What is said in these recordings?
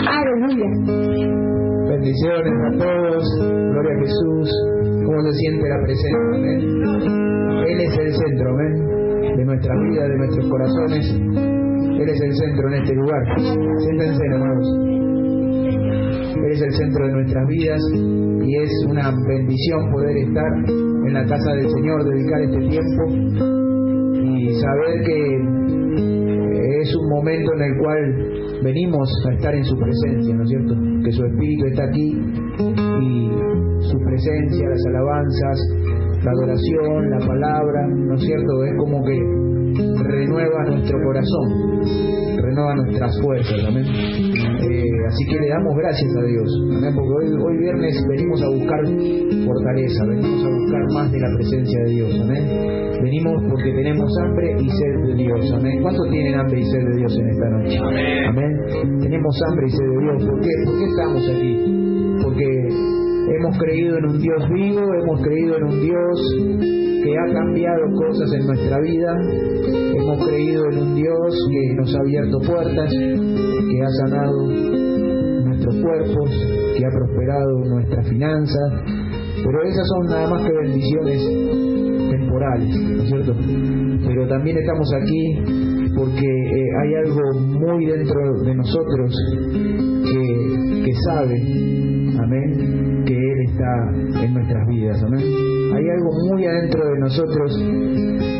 Aleluya. Bendiciones a todos. Gloria a Jesús. ¿Cómo se siente la presencia? Amén. Él es el centro, amén, de nuestra vida, de nuestros corazones. Él es el centro en este lugar. Siéntense, hermanos. Él es el centro de nuestras vidas y es una bendición poder estar en la casa del Señor, dedicar este tiempo y saber que es un momento en el cual venimos a estar en su presencia, ¿no es cierto? Que su Espíritu está aquí y su presencia, las alabanzas, la adoración, la palabra, ¿no es cierto? Es como que renueva nuestro corazón, renueva nuestras fuerzas, amén. Así que le damos gracias a Dios, amén, porque hoy viernes venimos a buscar fortaleza, venimos a buscar más de la presencia de Dios, amén. Venimos porque tenemos hambre y sed de Dios, amén. ¿Cuántos tienen hambre y sed de Dios en esta noche? Amén. Tenemos hambre y sed de Dios. ¿Por qué? ¿Por qué estamos aquí? Porque hemos creído en un Dios vivo, hemos creído en un Dios que ha cambiado cosas en nuestra vida, hemos creído en un Dios que nos ha abierto puertas, que ha sanado nuestros cuerpos, que ha prosperado nuestras finanzas, pero esas son nada más que bendiciones temporales, ¿no es cierto? Pero también estamos aquí porque hay algo muy dentro de nosotros que sabe, amén, que Él está en nuestras vidas, amén. Hay algo muy adentro de nosotros,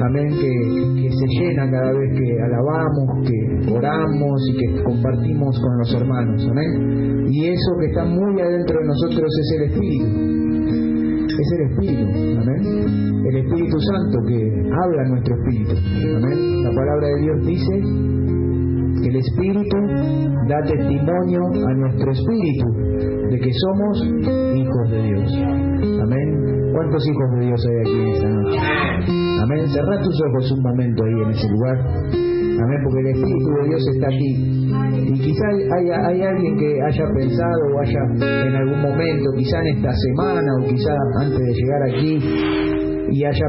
amén, que se llena cada vez que alabamos, que oramos y que compartimos con los hermanos, amén. Y eso que está muy adentro de nosotros es el Espíritu. Es el Espíritu, amén. El Espíritu Santo que habla en nuestro espíritu, amén. La palabra de Dios dice que el Espíritu da testimonio a nuestro espíritu de que somos hijos de Dios, amén. ¿Cuántos hijos de Dios hay aquí esta noche? Amén. Cerrá tus ojos un momento ahí en ese lugar, amén, porque el Espíritu de Dios está aquí. Y quizá hay alguien que haya pensado o haya en algún momento, quizá en esta semana o quizá antes de llegar aquí, y haya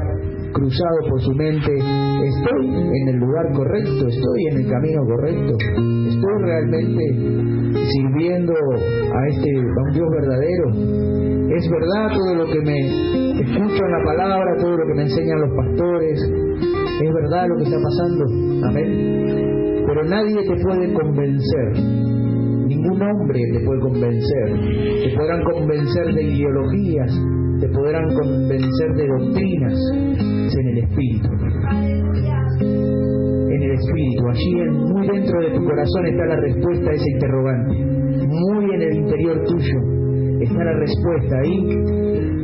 cruzado por su mente: ¿estoy en el lugar correcto? ¿Estoy en el camino correcto? ¿Estoy realmente sirviendo a un Dios verdadero? ¿Es verdad todo lo que me escucho en la palabra, todo lo que me enseñan los pastores? ¿Es verdad lo que está pasando? Amén. Pero nadie te puede convencer, ningún hombre te puede convencer. Te podrán convencer de ideologías, te podrán convencer de doctrinas. Es en el Espíritu. En el Espíritu, allí muy dentro de tu corazón está la respuesta a ese interrogante. Muy en el interior tuyo está la respuesta. Ahí,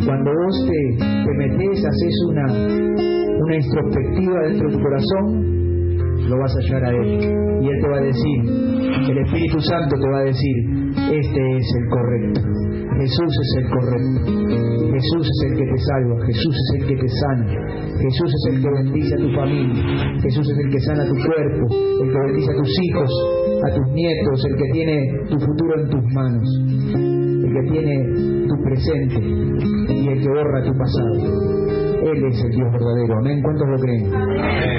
cuando vos te metés, haces una introspectiva dentro de tu corazón, lo vas a hallar a Él. Y Él te va a decir, el Espíritu Santo te va a decir: este es el correcto. Jesús es el correcto. Jesús es el que te salva. Jesús es el que te sana. Jesús es el que bendice a tu familia. Jesús es el que sana tu cuerpo, el que bendice a tus hijos, a tus nietos, el que tiene tu futuro en tus manos, el que tiene tu presente y el que borra tu pasado. Él es el Dios verdadero, amén. ¿Cuántos lo creen?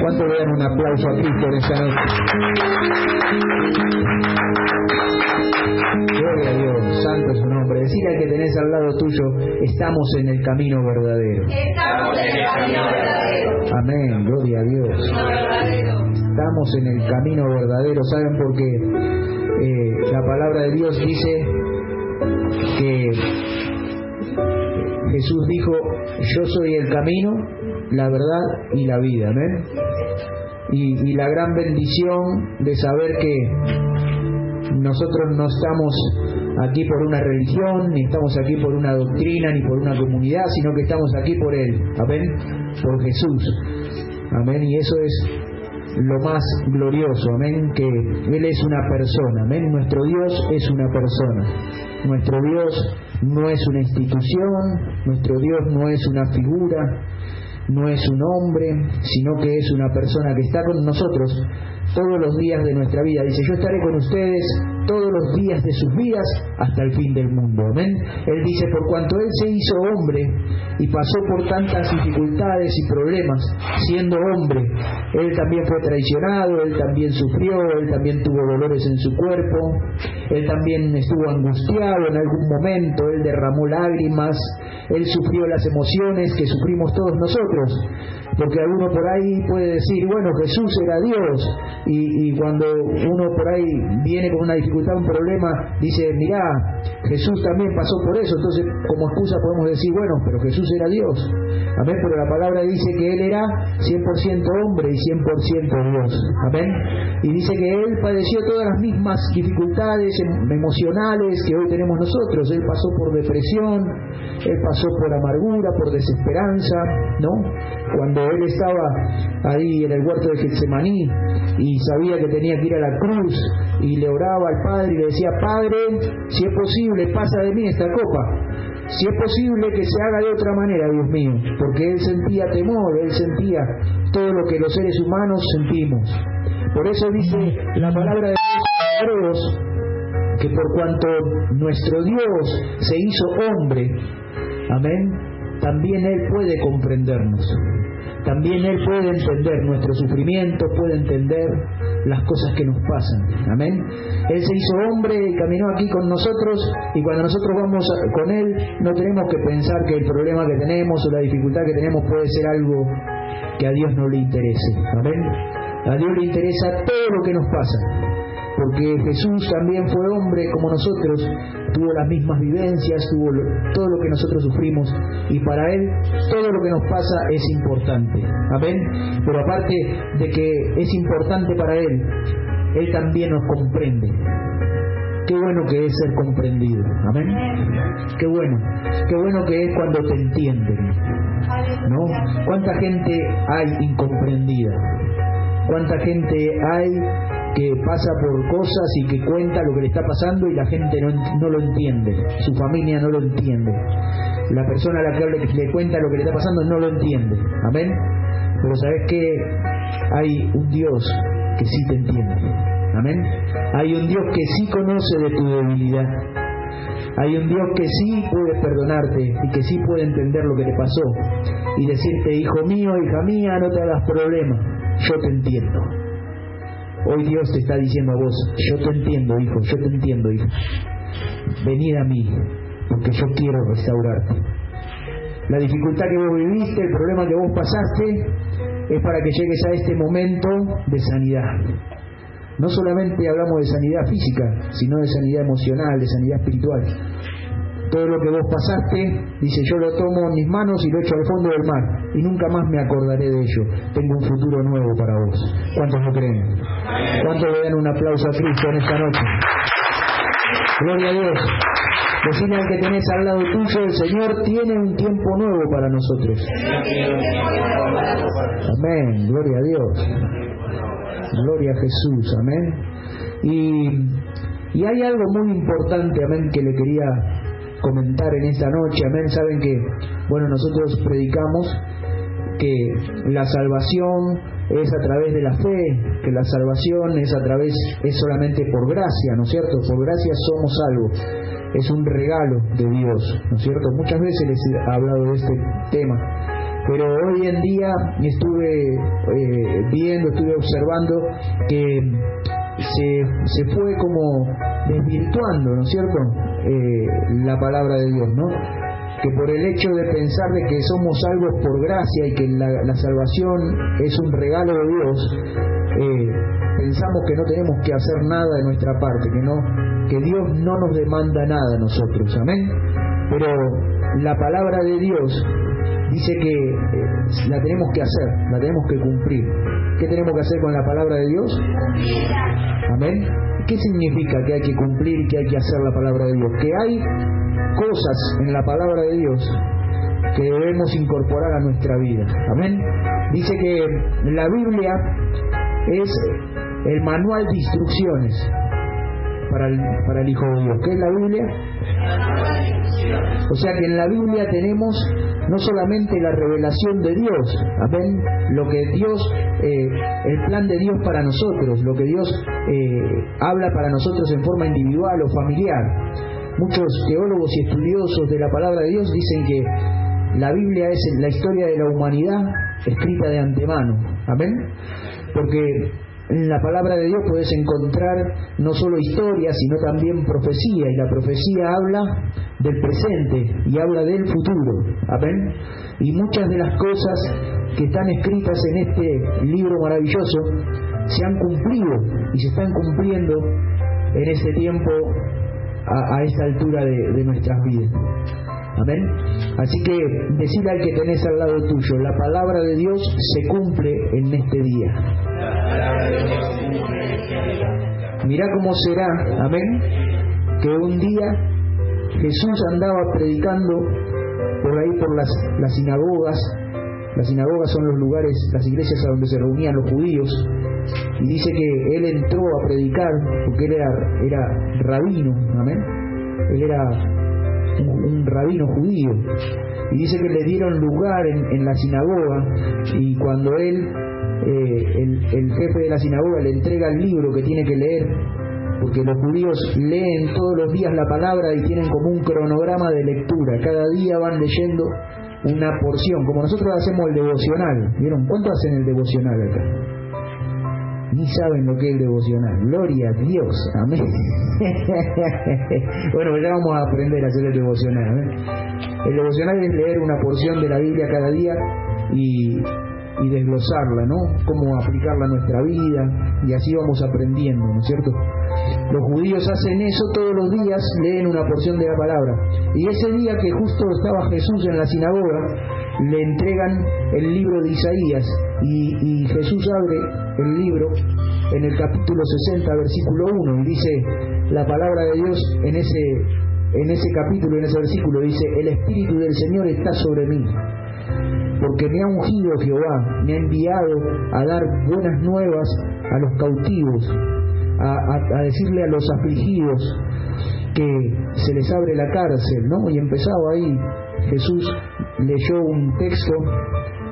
¿Cuántos le dan un aplauso a Cristo en esta noche? Gloria a Dios, santo es su nombre. Decir al que tenés al lado tuyo: estamos en el camino verdadero. Estamos en el camino verdadero. Amén, gloria a Dios. Estamos en el camino verdadero. ¿Saben por qué? La palabra de Dios dice que Jesús dijo: yo soy el camino, la verdad y la vida, amén. Y la gran bendición de saber que nosotros no estamos aquí por una religión, ni estamos aquí por una doctrina, ni por una comunidad, sino que estamos aquí por Él, amén, por Jesús, amén. Y eso es lo más glorioso, amén, que Él es una persona, amén. Nuestro Dios es una persona. Nuestro Dios no es una institución, nuestro Dios no es una figura, no es un hombre, sino que es una persona que está con nosotros todos los días de nuestra vida. Dice, yo estaré con ustedes todos los días de sus vidas hasta el fin del mundo. Amén. Él dice, por cuanto Él se hizo hombre y pasó por tantas dificultades y problemas, siendo hombre, Él también fue traicionado, Él también sufrió, Él también tuvo dolores en su cuerpo, Él también estuvo angustiado en algún momento, Él derramó lágrimas, Él sufrió las emociones que sufrimos todos nosotros. Porque alguno por ahí puede decir, bueno, Jesús era Dios, y cuando uno por ahí viene con una dificultad, un problema, dice, mirá, Jesús también pasó por eso. Entonces, como excusa podemos decir, bueno, pero Jesús era Dios. Amén. Pero la palabra dice que Él era 100% hombre y 100% Dios. Amén. Y dice que Él padeció todas las mismas dificultades emocionales que hoy tenemos nosotros. Él pasó por depresión, Él pasó por amargura, por desesperanza, ¿no? Cuando Él estaba ahí en el huerto de Getsemaní y sabía que tenía que ir a la cruz y le oraba al Padre y le decía, Padre, si es posible, pasa de mí esta copa. Si es posible que se haga de otra manera, Dios mío, porque Él sentía temor, Él sentía todo lo que los seres humanos sentimos. Por eso dice la palabra de Dios, que por cuanto nuestro Dios se hizo hombre, amén, también Él puede comprendernos. También Él puede entender nuestro sufrimiento, puede entender las cosas que nos pasan. Amén. Él se hizo hombre y caminó aquí con nosotros, y cuando nosotros vamos con Él, no tenemos que pensar que el problema que tenemos o la dificultad que tenemos puede ser algo que a Dios no le interese. Amén. A Dios le interesa todo lo que nos pasa, porque Jesús también fue hombre como nosotros, tuvo las mismas vivencias, tuvo todo lo que nosotros sufrimos, y para Él todo lo que nos pasa es importante. Amén. Pero aparte de que es importante para Él, Él también nos comprende. Qué bueno que es ser comprendido. Amén. Qué bueno que es cuando te entienden, ¿no? ¿Cuánta gente hay incomprendida? ¿Cuánta gente hay que pasa por cosas y que cuenta lo que le está pasando y la gente no lo entiende? Su familia no lo entiende. La persona a la que le cuenta lo que le está pasando no lo entiende. Amén. Pero ¿sabes qué? Hay un Dios que sí te entiende. Amén. Hay un Dios que sí conoce de tu debilidad. Hay un Dios que sí puede perdonarte y que sí puede entender lo que te pasó y decirte, hijo mío, hija mía, no te hagas problema, yo te entiendo. Hoy Dios te está diciendo a vos, yo te entiendo, hijo, yo te entiendo, hija. Venid a mí, porque yo quiero restaurarte. La dificultad que vos viviste, el problema que vos pasaste, es para que llegues a este momento de sanidad. No solamente hablamos de sanidad física, sino de sanidad emocional, de sanidad espiritual. Todo lo que vos pasaste, dice, yo lo tomo en mis manos y lo echo al fondo del mar, y nunca más me acordaré de ello. Tengo un futuro nuevo para vos. ¿Cuántos lo creen? ¿Cuántos le dan un aplauso a Cristo en esta noche? Gloria a Dios. Decile al que tenés al lado tuyo, el Señor tiene un tiempo nuevo para nosotros. Amén, gloria a Dios. Gloria a Jesús, amén. Y hay algo muy importante, amén, que le quería comentar en esta noche, amén. Saben que, bueno, nosotros predicamos que la salvación es a través de la fe, que la salvación es solamente por gracia, ¿no es cierto? Por gracia somos salvos. Es un regalo de Dios, ¿no es cierto? Muchas veces les he hablado de este tema, pero hoy en día estuve estuve observando que se fue como desvirtuando, ¿no es cierto? La palabra de Dios, ¿no? Que por el hecho de pensar de que somos salvos por gracia y que la salvación es un regalo de Dios, pensamos que no tenemos que hacer nada de nuestra parte, que Dios no nos demanda nada a nosotros, amén. Pero la palabra de Dios dice que la tenemos que hacer, la tenemos que cumplir. ¿Qué tenemos que hacer con la palabra de Dios? Amén. ¿Qué significa que hay que cumplir y que hay que hacer la palabra de Dios? Que hay cosas en la palabra de Dios que debemos incorporar a nuestra vida. Amén. Dice que la Biblia es el manual de instrucciones para el Hijo de Dios. ¿Qué es la Biblia? O sea que en la Biblia tenemos no solamente la revelación de Dios, amén, lo que Dios, el plan de Dios para nosotros, lo que Dios habla para nosotros en forma individual o familiar. Muchos teólogos y estudiosos de la palabra de Dios dicen que la Biblia es la historia de la humanidad escrita de antemano, amén, porque en la palabra de Dios puedes encontrar no solo historia, sino también profecía, y la profecía habla del presente y habla del futuro, amén. Y muchas de las cosas que están escritas en este libro maravilloso se han cumplido y se están cumpliendo en este tiempo a esta altura de nuestras vidas, amén. Así que decile al que tenés al lado tuyo, la palabra de Dios se cumple en este día. Mirá cómo será, amén, que un día Jesús andaba predicando por ahí por las sinagogas. Las sinagogas son los lugares, las iglesias a donde se reunían los judíos, y dice que él entró a predicar porque él era rabino, amén, él era un rabino judío, y dice que le dieron lugar en la sinagoga, y cuando él el jefe de la sinagoga le entrega el libro que tiene que leer, porque los judíos leen todos los días la palabra y tienen como un cronograma de lectura, cada día van leyendo una porción, como nosotros hacemos el devocional. ¿Vieron? ¿Cuánto hacen el devocional acá? Ni saben lo que es el devocional. Gloria a Dios, amén. Bueno, ya vamos a aprender a hacer el devocional, amén. El devocional es leer una porción de la Biblia cada día y desglosarla, ¿no? Cómo aplicarla a nuestra vida, y así vamos aprendiendo, ¿no es cierto? Los judíos hacen eso todos los días, leen una porción de la palabra, y ese día que justo estaba Jesús en la sinagoga, le entregan el libro de Isaías, y Jesús abre el libro en el capítulo 60, versículo 1, y dice la palabra de Dios en ese capítulo, en ese versículo, dice: el Espíritu del Señor está sobre mí, porque me ha ungido Jehová, me ha enviado a dar buenas nuevas a los cautivos, a decirle a los afligidos que se les abre la cárcel, ¿no? Y empezaba ahí, Jesús leyó un texto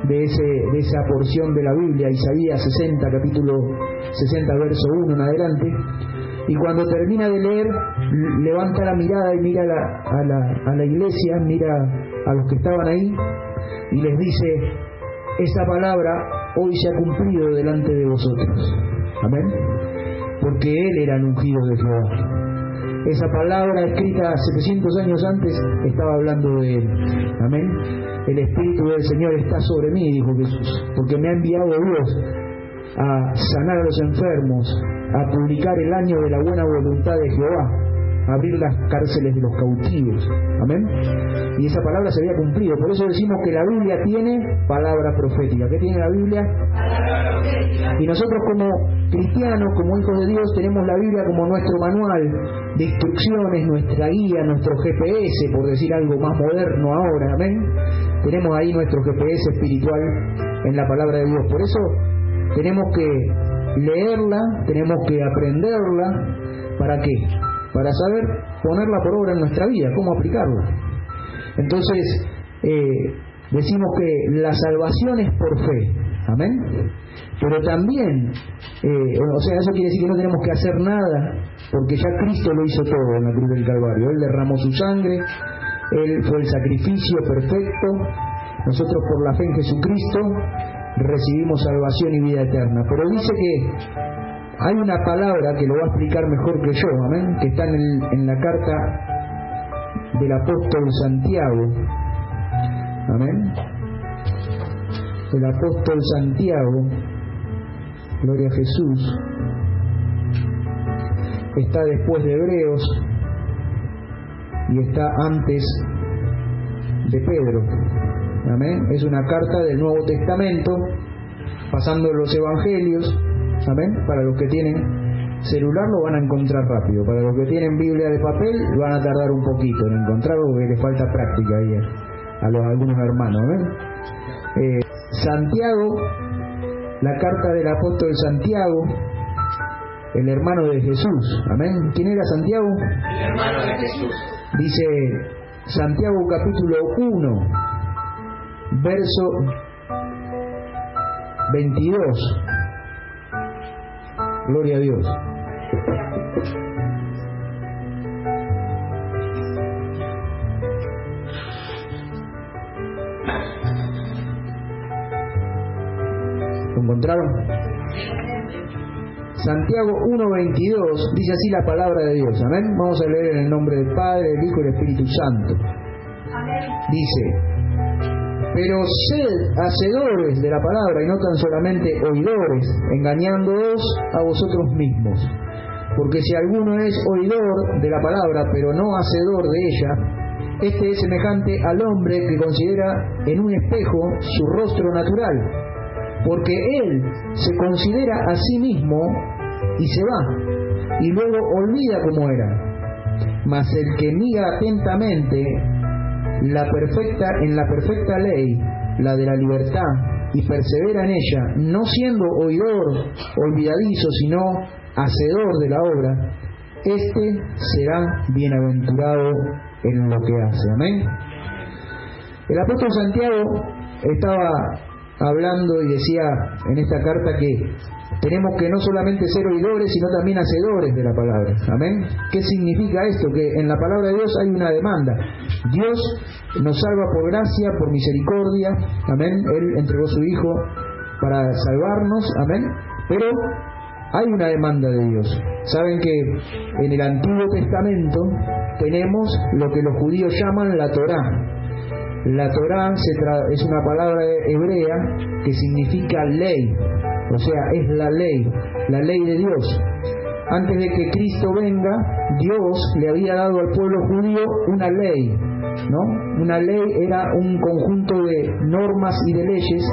de esa porción de la Biblia, Isaías 60, capítulo 60, verso 1 en adelante, y cuando termina de leer, levanta la mirada y mira a la iglesia, mira a los que estaban ahí, y les dice: esa palabra hoy se ha cumplido delante de vosotros, amén, porque él era el ungido de Jehová. Esa palabra escrita 700 años antes estaba hablando de él, amén. El Espíritu del Señor está sobre mí, dijo Jesús, porque me ha enviado Dios a sanar a los enfermos, a publicar el año de la buena voluntad de Jehová, a abrir las cárceles de los cautivos, amén. Y esa palabra se había cumplido. Por eso decimos que la Biblia tiene palabra profética. ¿Qué tiene la Biblia? Y nosotros como cristianos, como hijos de Dios, tenemos la Biblia como nuestro manual de instrucciones, nuestra guía, nuestro GPS, por decir algo más moderno ahora, amén. Tenemos ahí nuestro GPS espiritual en la palabra de Dios. Por eso tenemos que leerla, tenemos que aprenderla. ¿Para qué? Para saber ponerla por obra en nuestra vida, cómo aplicarla. Entonces, decimos que la salvación es por fe, amén. Pero también, eso quiere decir que no tenemos que hacer nada, porque ya Cristo lo hizo todo en la cruz del Calvario. Él derramó su sangre, Él fue el sacrificio perfecto. Nosotros, por la fe en Jesucristo, recibimos salvación y vida eterna. Pero dice que hay una palabra que lo va a explicar mejor que yo, amén, que está en la carta del apóstol Santiago, amén. El apóstol Santiago, gloria a Jesús, está después de Hebreos y está antes de Pedro, amén. Es una carta del Nuevo Testamento, pasando los Evangelios, amén. Para los que tienen celular lo van a encontrar rápido, para los que tienen Biblia de papel van a tardar un poquito en encontrarlo porque les falta práctica ahí a algunos hermanos, amén. Santiago, la carta del apóstol Santiago, el hermano de Jesús. Amén. ¿Quién era Santiago? El hermano de Jesús. Dice Santiago capítulo 1, verso 22. Gloria a Dios. ¿Lo encontraron? Santiago 1:22 dice así la palabra de Dios. Amén. Vamos a leer en el nombre del Padre, del Hijo y del Espíritu Santo. Dice: pero sed hacedores de la palabra y no tan solamente oidores, engañándoos a vosotros mismos. Porque si alguno es oidor de la palabra, pero no hacedor de ella, este es semejante al hombre que considera en un espejo su rostro natural, porque él se considera a sí mismo y se va, y luego olvida cómo era. Mas el que mira atentamente en la perfecta ley, la de la libertad, y persevera en ella, no siendo oidor olvidadizo, sino hacedor de la obra, este será bienaventurado en lo que hace. Amén. El apóstol Santiago estaba hablando y decía en esta carta que tenemos que no solamente ser oidores, sino también hacedores de la palabra. Amén. ¿Qué significa esto? Que en la palabra de Dios hay una demanda. Dios nos salva por gracia, por misericordia. Amén. Él entregó su Hijo para salvarnos. Amén. Pero hay una demanda de Dios. Saben que en el Antiguo Testamento tenemos lo que los judíos llaman la Torá. La Torá es una palabra hebrea que significa ley, o sea, es la ley de Dios. Antes de que Cristo venga, Dios le había dado al pueblo judío una ley, ¿no? Una ley era un conjunto de normas y de leyes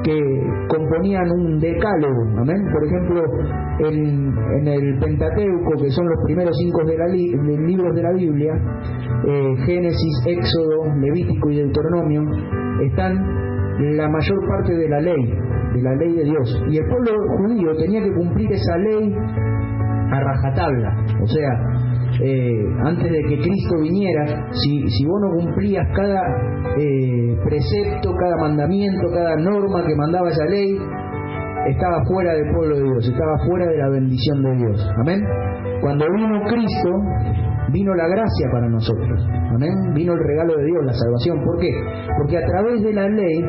que componían un decálogo. Amén. Por ejemplo, en el Pentateuco, que son los primeros 5 libros de la Biblia, Génesis, Éxodo, Levítico y Deuteronomio, están la mayor parte de la ley de Dios. Y el pueblo judío tenía que cumplir esa ley a rajatabla. O sea, antes de que Cristo viniera, si vos no cumplías cada precepto, cada mandamiento, cada norma que mandaba esa ley, estaba fuera del pueblo de Dios, estaba fuera de la bendición de Dios. Amén. Cuando vino Cristo, vino la gracia para nosotros. Amén. Vino el regalo de Dios, la salvación. ¿Por qué? Porque a través de la ley,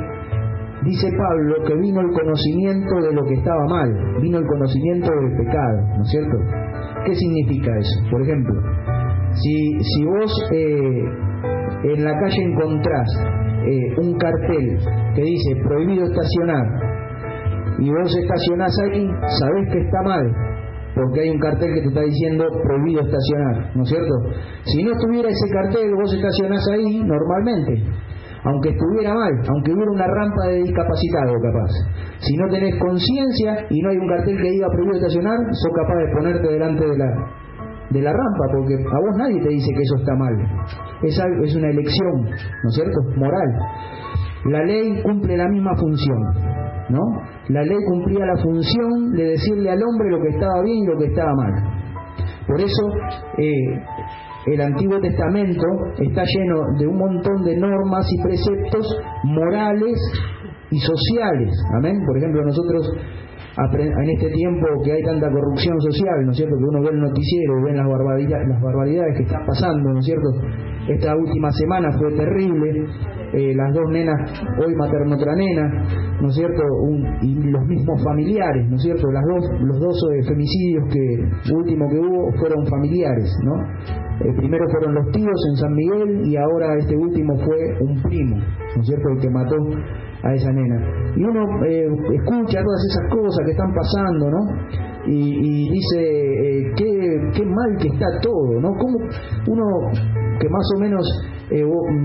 dice Pablo, que vino el conocimiento de lo que estaba mal, vino el conocimiento del pecado, ¿no es cierto? ¿Qué significa eso? Por ejemplo, si vos en la calle encontrás un cartel que dice prohibido estacionar, y vos estacionás ahí, sabés que está mal, porque hay un cartel que te está diciendo prohibido estacionar, ¿no es cierto? Si no estuviera ese cartel, vos estacionás ahí normalmente, aunque estuviera mal, aunque hubiera una rampa de discapacitado capaz. Si no tenés conciencia y no hay un cartel que diga prohibido estacionar, sos capaz de ponerte delante de la rampa, porque a vos nadie te dice que eso está mal. Es una elección, ¿no es cierto?, moral. La ley cumple la misma función, ¿no? La ley cumplía la función de decirle al hombre lo que estaba bien y lo que estaba mal. Por eso el Antiguo Testamento está lleno de un montón de normas y preceptos morales y sociales. Amén. Por ejemplo, nosotros en este tiempo que hay tanta corrupción social, ¿no es cierto?, que uno ve el noticiero y ve las barbaridades que están pasando, ¿no es cierto? Esta última semana fue terrible. Las 2 nenas, hoy mataron otra nena, ¿no es cierto? Y los mismos familiares, ¿no es cierto? Los dos femicidios último que hubo fueron familiares, ¿no? Primero fueron los tíos en San Miguel y ahora este último fue un primo, ¿no es cierto?, el que mató a esa nena. Y uno escucha todas esas cosas que están pasando, ¿no? Y dice, qué mal que está todo, ¿no? Como uno que más o menos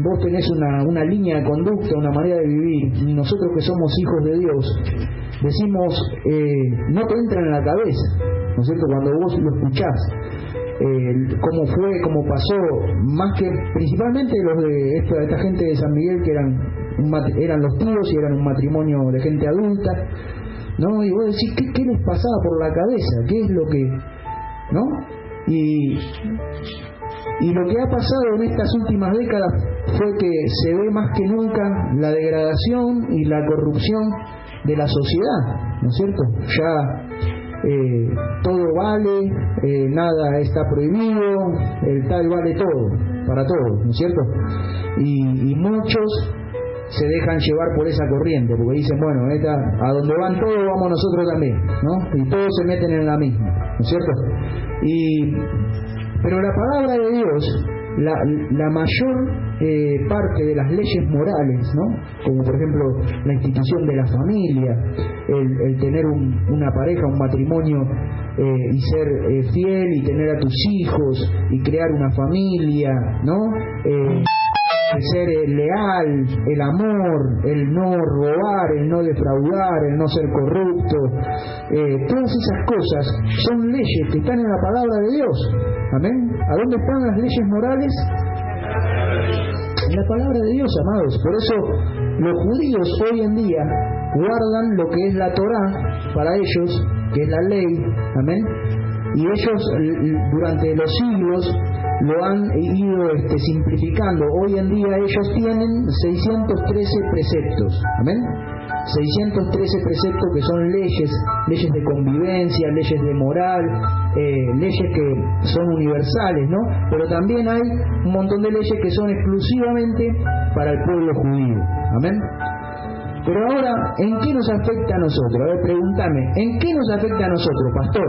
vos tenés una línea de conducta, una manera de vivir, y nosotros que somos hijos de Dios, decimos, no te entra en la cabeza, ¿no es cierto?, cuando vos lo escuchás. Cómo fue, cómo pasó, más que principalmente los de esta gente de San Miguel, que eran los tíos y eran un matrimonio de gente adulta, ¿no? Y vos decís, ¿qué les pasaba por la cabeza? ¿Qué es lo que...? ¿No? Y lo que ha pasado en estas últimas décadas fue que se ve más que nunca la degradación y la corrupción de la sociedad, ¿no es cierto? Ya todo vale, nada está prohibido, el tal vale todo, para todos, ¿no es cierto? Y muchos se dejan llevar por esa corriente, porque dicen, bueno, a donde van todos vamos nosotros también, ¿no? Y todos se meten en la misma, ¿no es cierto? Pero la palabra de Dios, la mayor parte de las leyes morales, ¿no? Como por ejemplo la institución de la familia, el tener una pareja, un matrimonio, y ser fiel y tener a tus hijos y crear una familia, ¿no? El ser leal, el amor, el no robar, el no defraudar, el no ser corrupto, todas esas cosas son leyes que están en la palabra de Dios. Amén. ¿A dónde están las leyes morales? En la palabra de Dios, amados. Por eso los judíos hoy en día guardan lo que es la Torá para ellos, que es la ley. Amén. Y ellos durante los siglos lo han ido simplificando. Hoy en día ellos tienen 613 preceptos. Amén. 613 preceptos que son leyes de convivencia, leyes de moral, leyes que son universales, ¿no? Pero también hay un montón de leyes que son exclusivamente para el pueblo judío. Amén. Pero ahora, ¿en qué nos afecta a nosotros? A ver, pregúntame, ¿en qué nos afecta a nosotros, pastor?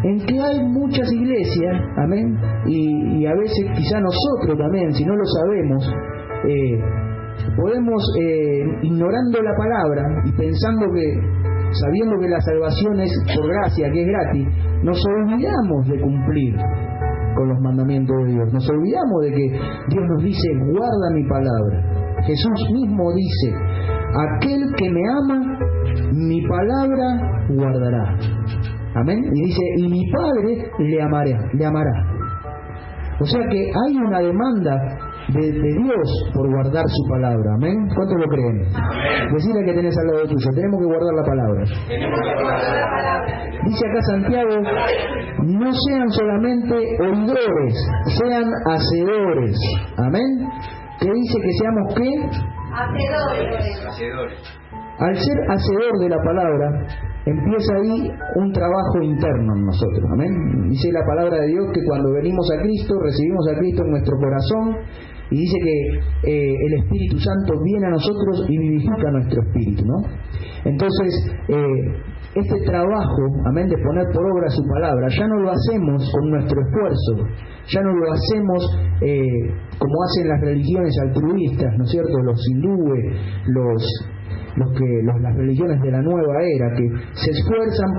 En que hay muchas iglesias, amén, y a veces quizá nosotros también, si no lo sabemos, podemos, ignorando la palabra y sabiendo que la salvación es por gracia, que es gratis, nos olvidamos de cumplir con los mandamientos de Dios. Nos olvidamos de que Dios nos dice, guarda mi palabra. Jesús mismo dice, aquel que me ama, mi palabra guardará. Amén. Y dice, y mi Padre le amará. O sea que hay una demanda de Dios por guardar su palabra. Amén. ¿Cuántos lo creen? Amén. Decirle que tenés al lado tuyo, tenemos que guardar la palabra. Dice acá Santiago, no sean solamente oidores, sean hacedores. Amén. ¿Qué dice que seamos qué? Hacedores. Al ser hacedor de la palabra, empieza ahí un trabajo interno en nosotros. Amén. Dice la palabra de Dios que cuando venimos a Cristo, recibimos a Cristo en nuestro corazón, y dice que el Espíritu Santo viene a nosotros y vivifica nuestro espíritu, ¿no? Entonces, este trabajo, amén, de poner por obra su palabra, ya no lo hacemos con nuestro esfuerzo, ya no lo hacemos como hacen las religiones altruistas, ¿no es cierto? Los hindúes, las religiones de la nueva era, que se esfuerzan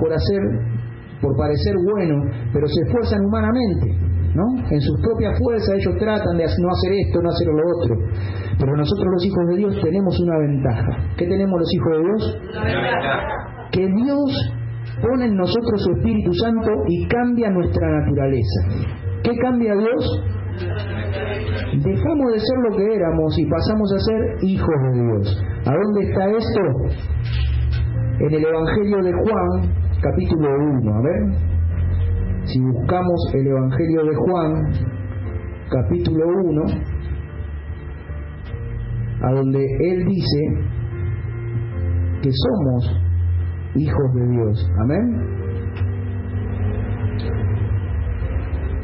por parecer bueno, pero se esfuerzan humanamente, ¿no? En sus propias fuerzas ellos tratan de no hacer esto, no hacer lo otro. Pero nosotros los hijos de Dios tenemos una ventaja. ¿Qué tenemos los hijos de Dios? Una ventaja. Que Dios pone en nosotros su Espíritu Santo y cambia nuestra naturaleza. ¿Qué cambia Dios? Dejamos de ser lo que éramos y pasamos a ser hijos de Dios. ¿A dónde está esto? En el Evangelio de Juan, capítulo 1. A ver, si buscamos el Evangelio de Juan, capítulo 1, a donde él dice que somos hijos de Dios. Amén.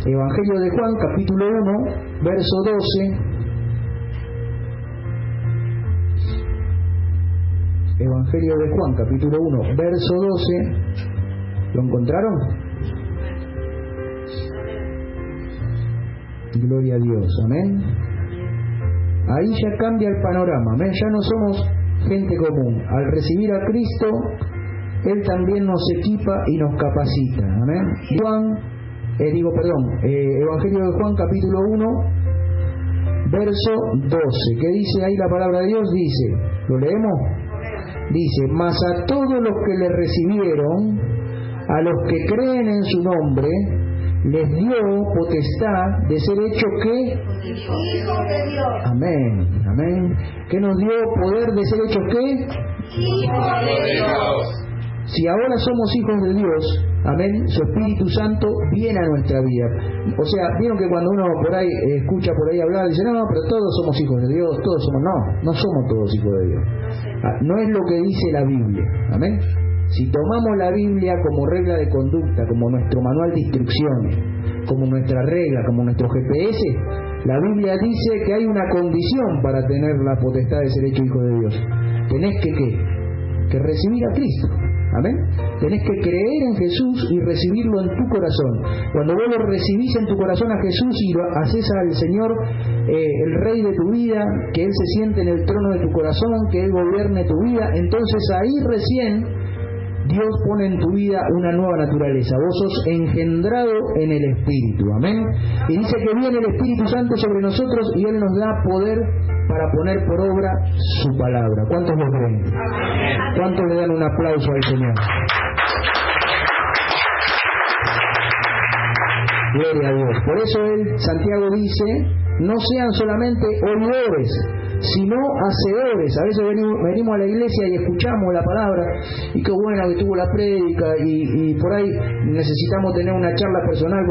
Evangelio de Juan, capítulo 1, verso 12. Evangelio de Juan, capítulo 1, verso 12. ¿Lo encontraron? Gloria a Dios, amén. Ahí ya cambia el panorama, amén. Ya no somos gente común. Al recibir a Cristo, Él también nos equipa y nos capacita, amén. Evangelio de Juan, capítulo 1, verso 12. ¿Qué dice ahí la palabra de Dios? Dice, ¿lo leemos? Dice, mas a todos los que le recibieron, a los que creen en su nombre, les dio potestad de ser hechos ¿qué? Hijos de Dios. Amén, amén. ¿Qué nos dio poder de ser hechos qué? hijos de Dios. Si ahora somos hijos de Dios, amén, su Espíritu Santo viene a nuestra vida. O sea, vieron que cuando uno por ahí escucha por ahí hablar, dice, no, pero todos somos hijos de Dios, todos somos, no somos todos hijos de Dios. No es lo que dice la Biblia, amén. Si tomamos la Biblia como regla de conducta, como nuestro manual de instrucciones, como nuestra regla, como nuestro GPS, la Biblia dice que hay una condición para tener la potestad de ser hecho hijo de Dios. Tenés que recibir a Cristo. Amén. Tenés que creer en Jesús y recibirlo en tu corazón. Cuando vos lo recibís en tu corazón a Jesús y lo haces al Señor el Rey de tu vida, que Él se siente en el trono de tu corazón, que Él gobierne tu vida, entonces ahí recién Dios pone en tu vida una nueva naturaleza. Vos sos engendrado en el Espíritu. Amén. Y dice que viene el Espíritu Santo sobre nosotros y Él nos da poder para poner por obra su palabra. ¿Cuántos lo creen? ¿Cuántos le dan un aplauso al Señor? Gloria a Dios. Por eso Santiago dice, no sean solamente oidores, sino hacedores. A veces venimos a la iglesia y escuchamos la palabra, y qué buena que tuvo la prédica, y por ahí necesitamos tener una charla personal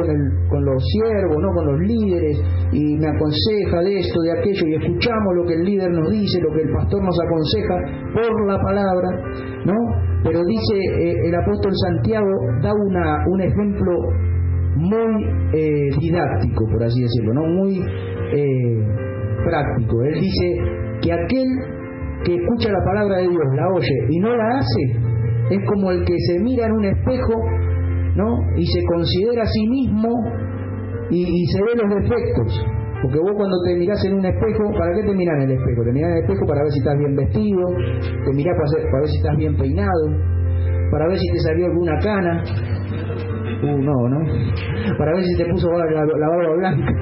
con los siervos, ¿no? Con los líderes, y me aconseja de esto, de aquello, y escuchamos lo que el líder nos dice, lo que el pastor nos aconseja por la palabra, ¿no? Pero dice el apóstol Santiago, da un ejemplo muy didáctico, por así decirlo, ¿no? Muy práctico. Él dice que aquel que escucha la palabra de Dios, la oye y no la hace, es como el que se mira en un espejo, ¿no? Y se considera a sí mismo y se ve los defectos. Porque vos cuando te mirás en un espejo, ¿para qué te mirás en el espejo? Te mirás en el espejo para ver si estás bien vestido, te mirás para ver si estás bien peinado, para ver si te salió alguna cana. No. Para ver si te puso la barba blanca.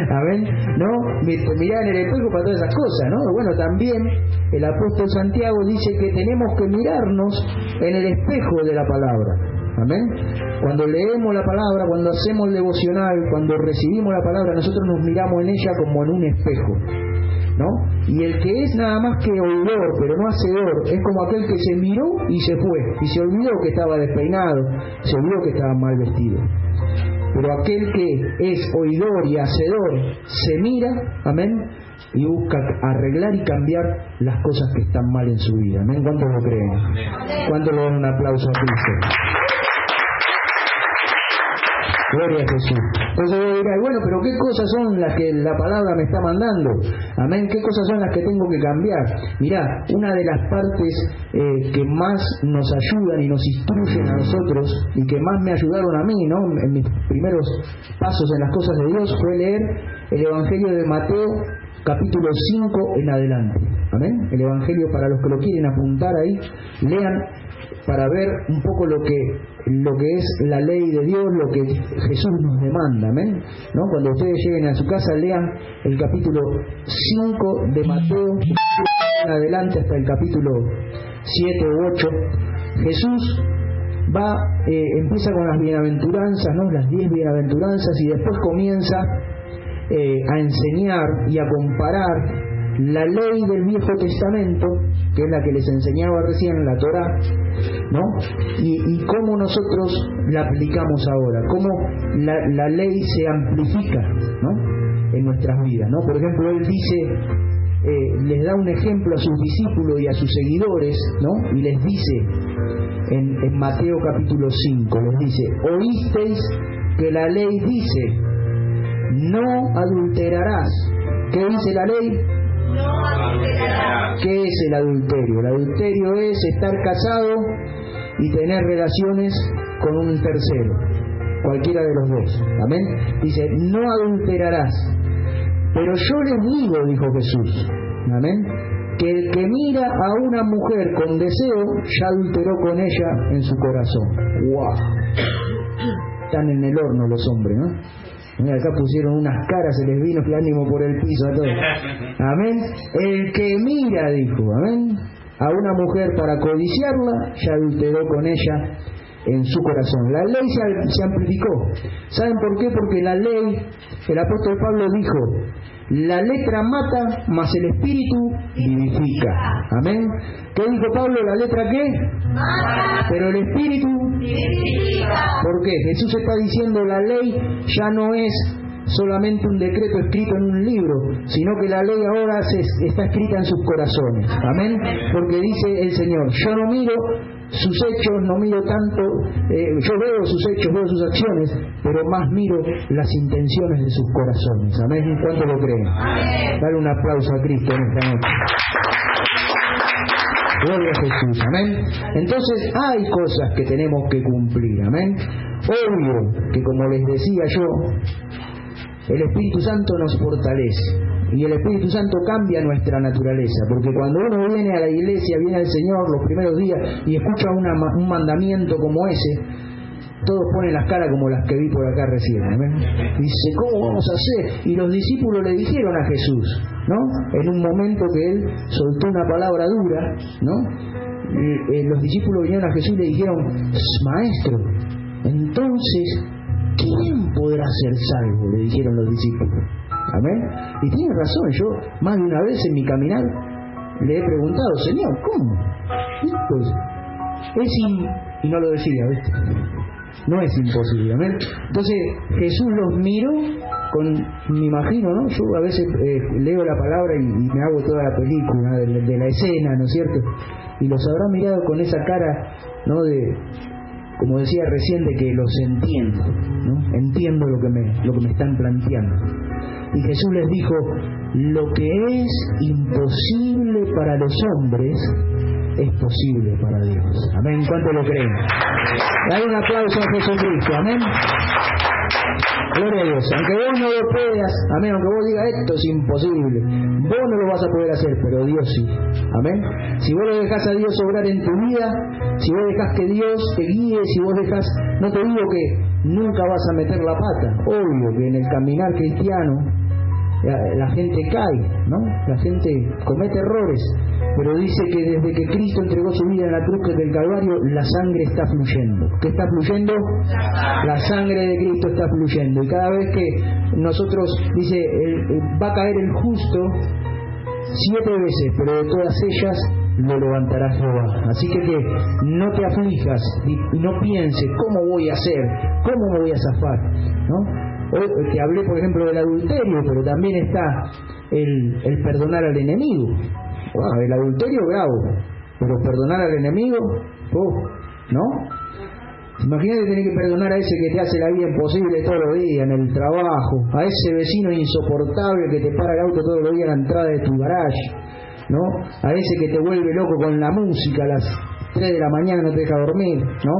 Amén. ¿No? Te mirás en el espejo para todas esas cosas, ¿no? Bueno, también el apóstol Santiago dice que tenemos que mirarnos en el espejo de la palabra. Amén. Cuando leemos la palabra, cuando hacemos el devocional, cuando recibimos la palabra, nosotros nos miramos en ella como en un espejo, ¿no? Y el que es nada más que oidor, pero no hacedor, es como aquel que se miró y se fue, y se olvidó que estaba despeinado, se olvidó que estaba mal vestido. Pero aquel que es oidor y hacedor, se mira, amén, y busca arreglar y cambiar las cosas que están mal en su vida. Amén. ¿Cuántos lo creen? ¿Cuántos le dan un aplauso a Cristo? Gloria a Jesús. Entonces vos dirás, bueno, pero ¿qué cosas son las que la palabra me está mandando? Amén. ¿Qué cosas son las que tengo que cambiar? Mirá, una de las partes que más nos ayudan y nos instruyen a nosotros, y que más me ayudaron a mí, ¿no? En mis primeros pasos en las cosas de Dios, fue leer el Evangelio de Mateo, capítulo 5 en adelante. Amén. El Evangelio, para los que lo quieren apuntar ahí, lean para ver un poco lo que es la ley de Dios, lo que Jesús nos demanda, ¿amén? ¿No? Cuando ustedes lleguen a su casa, lean el capítulo 5 de Mateo en adelante hasta el capítulo 7 u 8. Jesús empieza con las bienaventuranzas, ¿no? Las 10 bienaventuranzas, y después comienza a enseñar y a comparar la ley del Viejo Testamento, que es la que les enseñaba recién, la Torá, ¿no? Y cómo nosotros la aplicamos ahora, cómo la ley se amplifica, ¿no? En nuestras vidas, ¿no? Por ejemplo, él dice, les da un ejemplo a sus discípulos y a sus seguidores, ¿no? Y les dice en Mateo capítulo 5, les dice, oísteis que la ley dice, no adulterarás. ¿Qué dice la ley? No adulterarás. ¿Qué es el adulterio? El adulterio es estar casado y tener relaciones con un tercero, cualquiera de los dos. Amén. Dice, no adulterarás. Pero yo les digo, dijo Jesús, amén, que el que mira a una mujer con deseo, ya adulteró con ella en su corazón. ¡Wow! Están en el horno los hombres, ¿no? Mira, acá pusieron unas caras, se les vino el ánimo por el piso a todos. Amén. El que mira, dijo, amén, a una mujer para codiciarla, ya adulteró con ella en su corazón. La ley se amplificó. ¿Saben por qué? Porque la ley, el apóstol Pablo dijo la letra mata, mas el espíritu vivifica. Amén. ¿Qué dijo Pablo? ¿La letra qué? Mata. Pero el espíritu Vivifica. ¿Por qué? Jesús está diciendo la ley ya no es solamente un decreto escrito en un libro, sino que la ley ahora está escrita en sus corazones. Amén. Porque dice el Señor, yo no miro sus hechos, no miro tanto, yo veo sus hechos, veo sus acciones, pero más miro las intenciones de sus corazones. Amén. ¿Cuánto lo creen? Amén. Dale un aplauso a Cristo en esta noche. Gloria a Jesús, amén. Entonces hay cosas que tenemos que cumplir, amén. Obvio que, como les decía yo, el Espíritu Santo nos fortalece y el Espíritu Santo cambia nuestra naturaleza, porque cuando uno viene a la iglesia, viene al Señor los primeros días y escucha un mandamiento como ese, todos ponen las caras como las que vi por acá recién, amén. Dice, ¿cómo vamos a hacer? Y los discípulos le dijeron a Jesús, ¿no? En un momento que él soltó una palabra dura, ¿no? Los discípulos vinieron a Jesús y le dijeron, maestro, entonces, ¿quién podrá ser salvo? Le dijeron los discípulos. Amén. Y tiene razón, yo más de una vez en mi caminar le he preguntado, Señor, ¿cómo? Y pues, y no lo decía, ¿viste? No es imposible, amén. Entonces Jesús los miró me imagino, ¿no? Yo a veces leo la palabra y me hago toda la película de la escena, ¿no es cierto? Y los habrá mirado con esa cara, ¿no? De, como decía recién, de que los entiendo, ¿no? Entiendo lo que me están planteando. Y Jesús les dijo, lo que es imposible para los hombres es posible para Dios. Amén. ¿Cuánto lo creen? Dale un aplauso a Jesucristo. Amén. Gloria a Dios. Aunque vos no lo puedas, amén, aunque vos digas esto es imposible, vos no lo vas a poder hacer, pero Dios sí. Amén. Si vos lo dejás a Dios obrar en tu vida, si vos dejás que Dios te guíe, si vos dejás, no te digo que nunca vas a meter la pata. Obvio que en el caminar cristiano la gente cae, ¿no? La gente comete errores, pero dice que desde que Cristo entregó su vida en la cruz del Calvario, la sangre está fluyendo. ¿Qué está fluyendo? La sangre de Cristo está fluyendo. Y cada vez que nosotros, dice, va a caer el justo 7 veces, pero de todas ellas lo levantará Jehová. Así que no te aflijas y no pienses, ¿cómo voy a hacer? ¿Cómo me voy a zafar? ¿No? Hoy te hablé, por ejemplo, del adulterio, pero también está el perdonar al enemigo. Wow, el adulterio bravo, pero perdonar al enemigo, ¿no? Imagínate tener que perdonar a ese que te hace la vida imposible todos los días en el trabajo, a ese vecino insoportable que te para el auto todos los días a la entrada de tu garage, ¿no? A ese que te vuelve loco con la música a las 3 de la mañana, no te deja dormir, ¿no?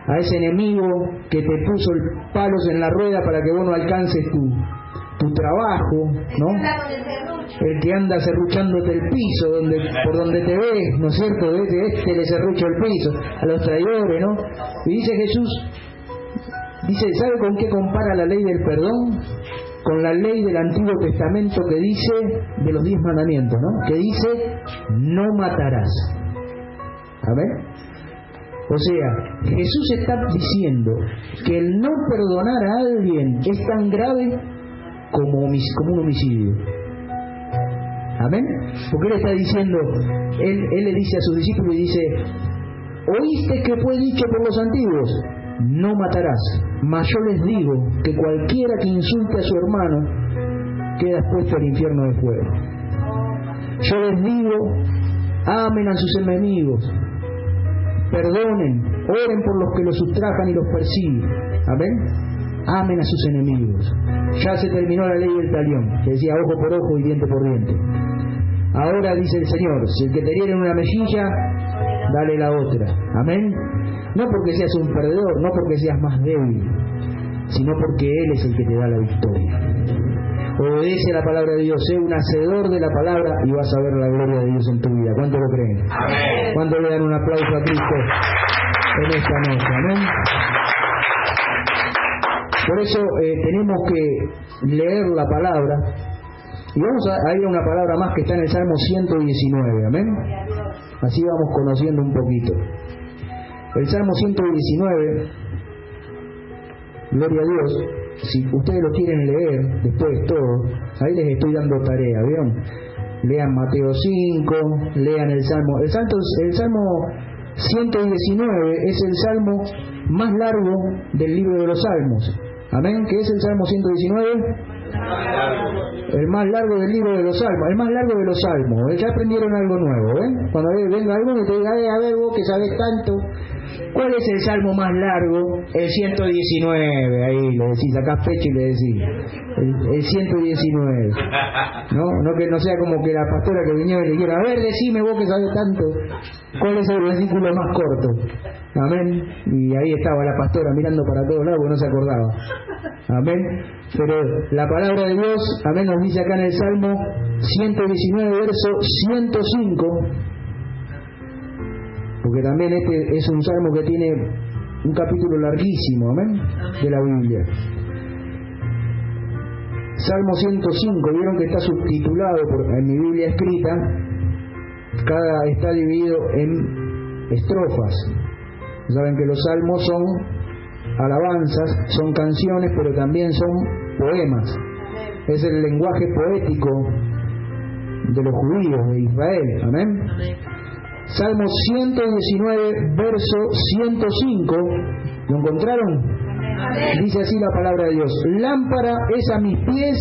A ese enemigo que te puso palos en la rueda para que vos no alcances tu trabajo, ¿no? El que anda serruchándote el piso por donde te ves, ¿no es cierto? Este le serrucha el piso, a los traidores, ¿no? Y dice Jesús, ¿sabe con qué compara la ley del perdón? Con la ley del Antiguo Testamento que dice, de los 10 mandamientos, ¿no? Que dice, no matarás. ¿Amén? O sea, Jesús está diciendo que el no perdonar a alguien es tan grave como un homicidio. Amén. Porque él está diciendo, él le dice a sus discípulos y dice, ¿oíste que fue dicho por los antiguos? No matarás. Mas yo les digo que cualquiera que insulte a su hermano queda expuesto al infierno de fuego. Yo les digo, amen a sus enemigos, perdonen, oren por los que los ultrajan y los persiguen. Amén. Amen a sus enemigos. Ya se terminó la ley del talión, que decía ojo por ojo y diente por diente. Ahora dice el Señor, si el que te hiere en una mejilla, dale la otra. Amén. No porque seas un perdedor, no porque seas más débil, sino porque Él es el que te da la victoria. Obedece a la palabra de Dios, sé un hacedor de la palabra y vas a ver la gloria de Dios en tu vida. ¿Cuánto lo creen? Amén. ¿Cuánto le dan un aplauso a Cristo en esta noche? Amén. Por eso tenemos que leer la palabra. Y vamos a ir a una palabra más que está en el Salmo 119. Amén. Así vamos conociendo un poquito. El Salmo 119, gloria a Dios. si ustedes lo quieren leer, después todo, ahí les estoy dando tarea, ¿vieron? Lean Mateo 5, lean el Salmo. El Salmo 119 es el Salmo más largo del libro de los Salmos. Amén. ¿Qué es el Salmo 119? El más largo del libro de los Salmos. El más largo de los Salmos. Ya aprendieron algo nuevo, ¿eh? Cuando venga alguno y te diga, a ver vos que sabés tanto, ¿cuál es el Salmo más largo? El 119. Ahí le decís, sacás pecho y le decís. El 119. No que no sea como que la pastora que vinió y le dijera, a ver, decime vos que sabés tanto, ¿cuál es el versículo más corto? Amén. Y ahí estaba la pastora mirando para todos lados porque no se acordaba. Amén. Pero la palabra de Dios, amén, nos dice acá en el Salmo 119, verso 105, porque también este es un salmo que tiene un capítulo larguísimo, amén, de la Biblia. Salmo 105, vieron que está subtitulado en mi Biblia escrita, está dividido en estrofas. Saben que los salmos son alabanzas, son canciones, pero también son poemas. Es el lenguaje poético de los judíos de Israel. Amén. Salmo 119, verso 105. ¿Lo encontraron? Dice así la palabra de Dios: lámpara es a mis pies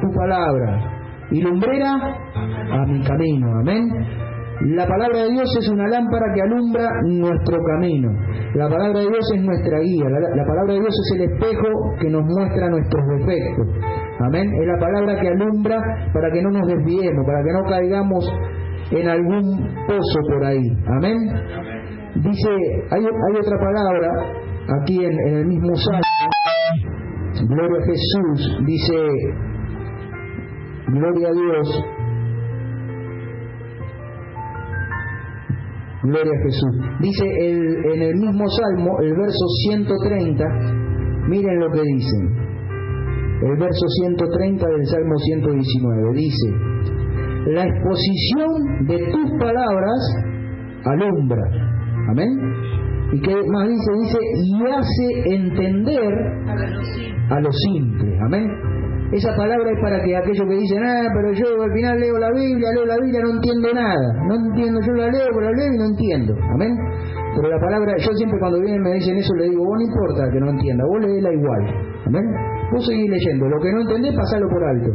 tu palabra y lumbrera a mi camino. Amén. La palabra de Dios es una lámpara que alumbra nuestro camino. La palabra de Dios es nuestra guía. La palabra de Dios es el espejo que nos muestra nuestros defectos. Amén. Es la palabra que alumbra para que no nos desviemos, para que no caigamos en algún pozo por ahí. Amén. Dice, hay otra palabra aquí en el mismo Salmo. Gloria a Jesús. Dice, gloria a Dios. Gloria a Jesús. Dice en el mismo Salmo, el verso 130, miren lo que dice. El verso 130 del Salmo 119 dice: la exposición de tus palabras alumbra. Amén. ¿Y qué más dice? Dice, y hace entender a los simples. Amén. Esa palabra es para que aquellos que dicen, pero yo al final leo la Biblia, no entiendo nada. No entiendo, yo la leo y no entiendo. Amén. Pero la palabra, yo siempre cuando vienen me dicen eso, le digo, vos no importa que no entienda, vos leela igual. Amén. Vos seguís leyendo, lo que no entendés, pasalo por alto.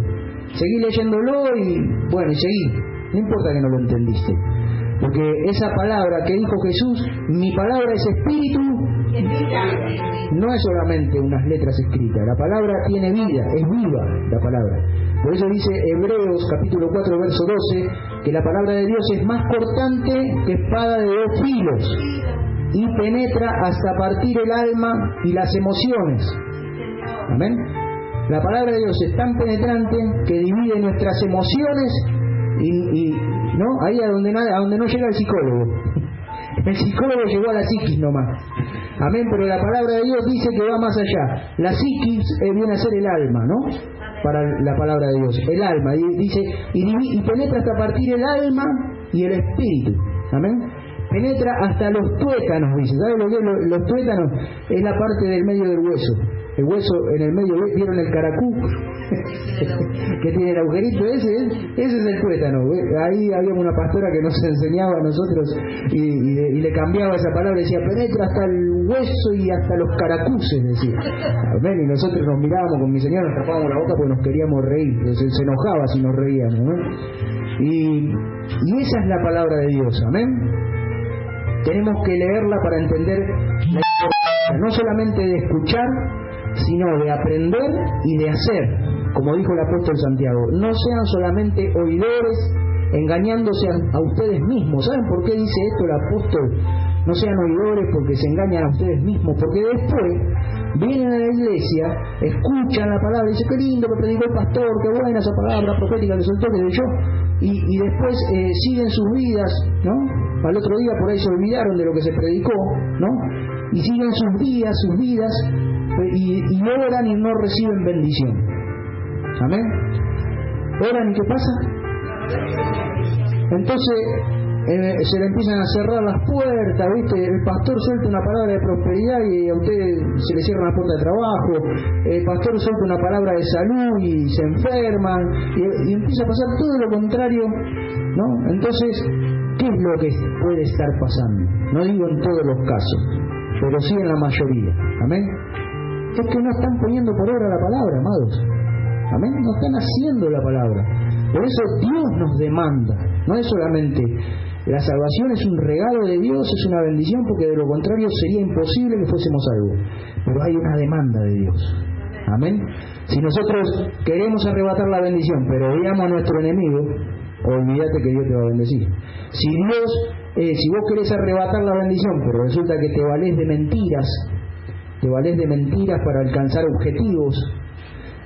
Seguí leyéndolo y seguí. No importa que no lo entendiste. Porque esa palabra que dijo Jesús, mi palabra es espíritu, no es solamente unas letras escritas. La palabra tiene vida, es viva la palabra. Por eso dice Hebreos capítulo 4 verso 12 que la palabra de Dios es más cortante que espada de 2 filos y penetra hasta partir el alma y las emociones. Amén. La palabra de Dios es tan penetrante que divide nuestras emociones y ¿no? Ahí a donde no llega el psicólogo. El psicólogo llegó a la psiquis nomás. Amén, pero la palabra de Dios dice que va más allá. La psiquis viene a ser el alma, ¿no? Para la palabra de Dios, el alma. Dice, y penetra hasta partir el alma y el espíritu. Amén. Penetra hasta los tuétanos, dice. ¿Sabes lo que es los tuétanos? Es la parte del medio del hueso. El hueso en el medio, ¿vieron el caracú? Que tiene el agujerito ese es el tuétano. Ahí había una pastora que nos enseñaba a nosotros y le cambiaba esa palabra, decía penetra hasta el hueso y hasta los caracuces, decía. Amén. Y nosotros nos mirábamos con mi señora, nos tapábamos la boca porque nos queríamos reír, se enojaba si nos reíamos, ¿no? Y esa es la palabra de Dios. Amén. Tenemos que leerla para entender la importancia, no solamente de escuchar, sino de aprender y de hacer, como dijo el apóstol Santiago. No sean solamente oidores, engañándose a ustedes mismos. ¿Saben por qué dice esto el apóstol? No sean oidores porque se engañan a ustedes mismos, porque después vienen a la iglesia, escuchan la palabra, dicen, qué lindo que predicó el pastor, qué buena esa palabra profética que soltó, que yo, y después siguen sus vidas, ¿no? Al otro día por ahí se olvidaron de lo que se predicó, ¿no? Y siguen sus vidas, y oran y no reciben bendición. Amén. Oran y ¿qué pasa? Entonces se le empiezan a cerrar las puertas, ¿viste? El pastor suelta una palabra de prosperidad y a usted se le cierran las puertas de trabajo. El pastor suelta una palabra de salud y se enferman y empieza a pasar todo lo contrario, ¿no? Entonces, ¿qué es lo que puede estar pasando? No digo en todos los casos, pero sí en la mayoría. ¿Amén? Es que no están poniendo por obra la palabra, amados. ¿Amén? No están haciendo la palabra. Por eso Dios nos demanda. No es solamente la salvación, es un regalo de Dios, es una bendición, porque de lo contrario sería imposible que fuésemos salvos. Pero hay una demanda de Dios. Amén. Si nosotros queremos arrebatar la bendición, pero odiamos a nuestro enemigo, olvídate que Dios te va a bendecir. Si vos querés arrebatar la bendición, pero resulta que te valés de mentiras para alcanzar objetivos,